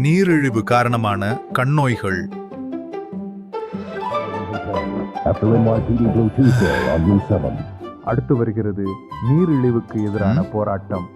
நீரிழிவு காரணமான கண்ணோய்கள். அடுத்து வருகிறது நீரிழிவுக்கு எதிரான போராட்டம்.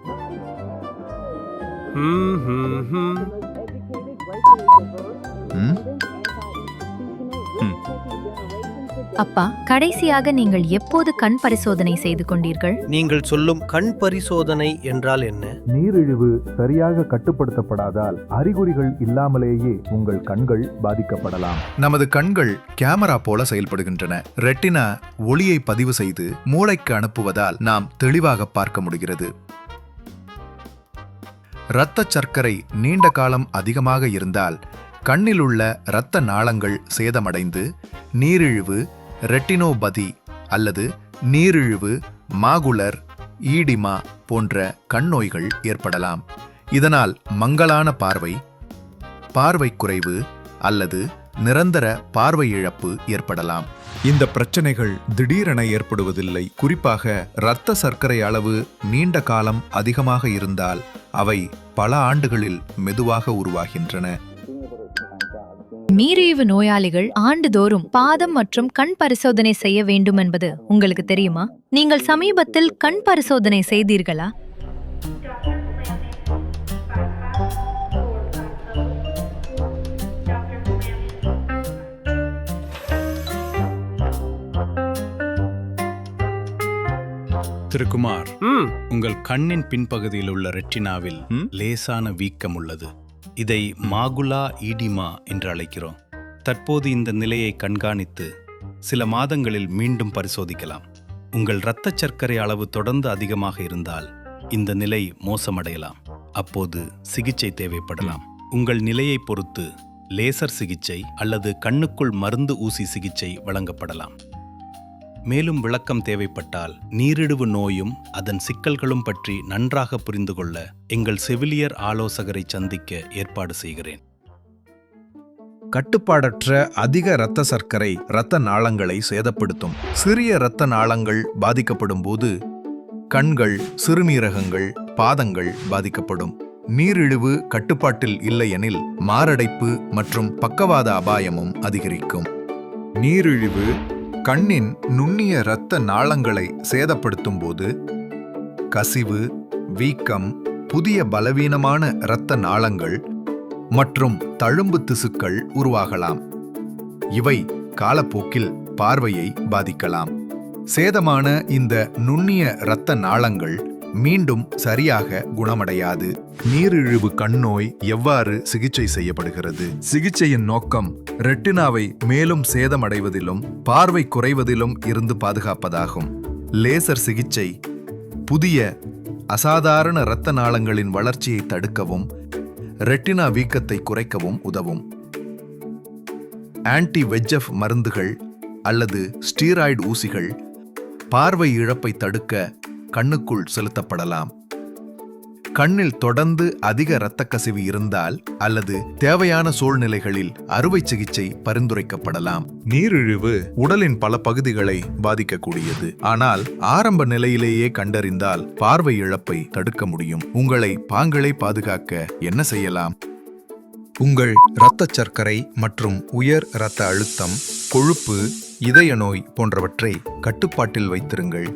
அப்பா, கடைசியாக நீங்கள் எப்போது கண் பரிசோதனை செய்து கொண்டீர்கள்? நீங்கள் சொல்லும் கண் பரிசோதனை என்றால் என்ன? நீரிழிவு சரியாக கட்டுப்படுத்தப்படாதால் அறிகுறிகள் இல்லாமலேயே உங்கள் கண்கள் பாதிக்கப்படலாம். நமது கண்கள் கேமரா போல செயல்படுகின்றன. ரெட்டினா ஒளியை பதிவு செய்து மூளைக்கு அனுப்புவதால் நாம் தெளிவாக பார்க்க முடிகிறது. இரத்த சர்க்கரை நீண்ட காலம் அதிகமாக இருந்தால் கண்ணில் உள்ள இரத்த நாளங்கள் சேதமடைந்து நீரிழிவு, ரெட்டினோபதி அல்லது நீரிழிவு, மாகுலர் ஈடிமா போன்ற கண்ணோய்கள் ஏற்படலாம். இதனால் மங்கலான பார்வை, பார்வை குறைவு அல்லது நிரந்தர பார்வை இழப்பு ஏற்படலாம். இந்த பிரச்சனைகள் திடீரென ஏற்படுவதில்லை. குறிப்பாக இரத்த சர்க்கரை அளவு நீண்ட காலம் அதிகமாக இருந்தால் அவை பல ஆண்டுகளில் மெதுவாக உருவாகின்றன. நீரிழிவு நோயாளிகள் ஆண்டுதோறும் பாதம் மற்றும் கண் பரிசோதனை செய்ய வேண்டும் என்பது உங்களுக்கு தெரியுமா? நீங்கள் சமீபத்தில் கண் பரிசோதனை செய்தீர்களா? திரு குமார், உங்கள் கண்ணின் பின்பகுதியில் உள்ள ரெட்டினாவில் லேசான வீக்கம் உள்ளது. இதை மாகுலா ஈடிமா என்று அழைக்கிறோம். தற்போது இந்த நிலையை கண்காணித்து சில மாதங்களில் மீண்டும் பரிசோதிக்கலாம். உங்கள் இரத்த சர்க்கரை அளவு தொடர்ந்து அதிகமாக இருந்தால் இந்த நிலை மோசமடையலாம். அப்போது சிகிச்சை தேவைப்படலாம். உங்கள் நிலையை பொறுத்து லேசர் சிகிச்சை அல்லது கண்ணுக்குள் மருந்து ஊசி சிகிச்சை வழங்கப்படலாம். மேலும் விளக்கம் தேவைப்பட்டால் நீரிழிவு நோயும் அதன் சிக்கல்களும் பற்றி நன்றாக புரிந்து கொள்ள எங்கள் செவிலியர் ஆலோசகரை சந்திக்க ஏற்பாடு செய்கிறேன். கட்டுப்பாடற்ற அதிக இரத்த சர்க்கரை இரத்த நாளங்களை சேதப்படுத்தும். சிறிய இரத்த நாளங்கள் பாதிக்கப்படும் போது கண்கள், சிறுநீரகங்கள், பாதங்கள் பாதிக்கப்படும். நீரிழிவு கட்டுப்பாட்டில் இல்லையெனில் மாரடைப்பு மற்றும் பக்கவாத அபாயமும் அதிகரிக்கும். நீரிழிவு கண்ணின் நுண்ணிய இரத்த நாளங்களை சேதப்படுத்தும் போது கசிவு, வீக்கம், புதிய பலவீனமான இரத்த நாளங்கள் மற்றும் தழும்பு திசுக்கள் உருவாகலாம். இவை காலப்போக்கில் பார்வையை பாதிக்கலாம். சேதமான இந்த நுண்ணிய இரத்த நாளங்கள் மீண்டும் சரியாக குணமடையாது. நீரிழிவு கண்ணோய் எவ்வாறு சிகிச்சை செய்யப்படுகிறது? சிகிச்சையின் நோக்கம் ரெட்டினாவை மேலும் சேதமடைவதிலும் பார்வை குறைவதிலும் இருந்து பாதுகாப்பதாகும். லேசர் சிகிச்சை புதிய அசாதாரண இரத்த நாளங்களின் வளர்ச்சியை தடுக்கவும் ரெட்டினா வீக்கத்தை குறைக்கவும் உதவும். ஆன்டி-வெஜ்எஃப் மருந்துகள் அல்லது ஸ்டீராய்டு ஊசிகள் பார்வை இழப்பை தடுக்க கண்ணுக்குள் செலுத்தப்படலாம். கண்ணில் தொடர்ந்து அதிக இரத்த கசிவு இருந்தால் அல்லது தேவையான சூழ்நிலைகளில் அறுவை சிகிச்சை பரிந்துரைக்கப்படலாம். நீரிழிவு உடலின் பல பகுதிகளை பாதிக்கக்கூடியது. ஆனால் ஆரம்ப நிலையிலேயே கண்டறிந்தால் பார்வை இழப்பை தடுக்க முடியும். உங்களை பாங்களை பாதுகாக்க என்ன செய்யலாம்? உங்கள் இரத்த சர்க்கரை மற்றும் உயர் இரத்த அழுத்தம், கொழுப்பு, இதய நோய் போன்றவற்றை கட்டுப்பாட்டில் வைத்திருங்கள்.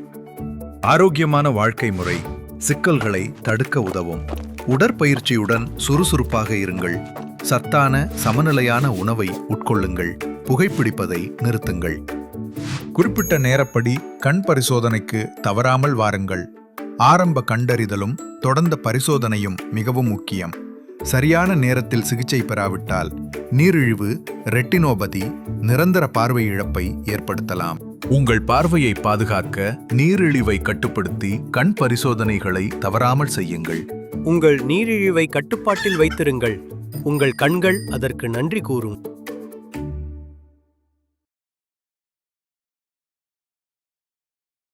ஆரோக்கியமான வாழ்க்கை முறை சிக்கல்களை தடுக்க உதவும். உடற்பயிற்சியுடன் சுறுசுறுப்பாக இருங்கள். சத்தான சமநிலையான உணவை உட்கொள்ளுங்கள். புகைப்பிடிப்பதை நிறுத்துங்கள். குறிப்பிட்ட நேரப்படி கண் பரிசோதனைக்கு தவறாமல் வாருங்கள். ஆரம்ப கண்டறிதலும் தொடர்ந்த பரிசோதனையும் மிகவும் முக்கியம். சரியான நேரத்தில் சிகிச்சை பெறாவிட்டால் நீரிழிவு, ரெட்டினோபதி, நிரந்தர பார்வை இழப்பை ஏற்படுத்தலாம். உங்கள் பார்வையை பாதுகாக்க நீரிழிவை கட்டுப்படுத்தி கண் பரிசோதனைகளை தவறாமல் செய்யுங்கள். உங்கள் நீரிழிவை கட்டுப்பாட்டில் வைத்திருங்கள். உங்கள் கண்கள் அதற்கு நன்றி கூறும்.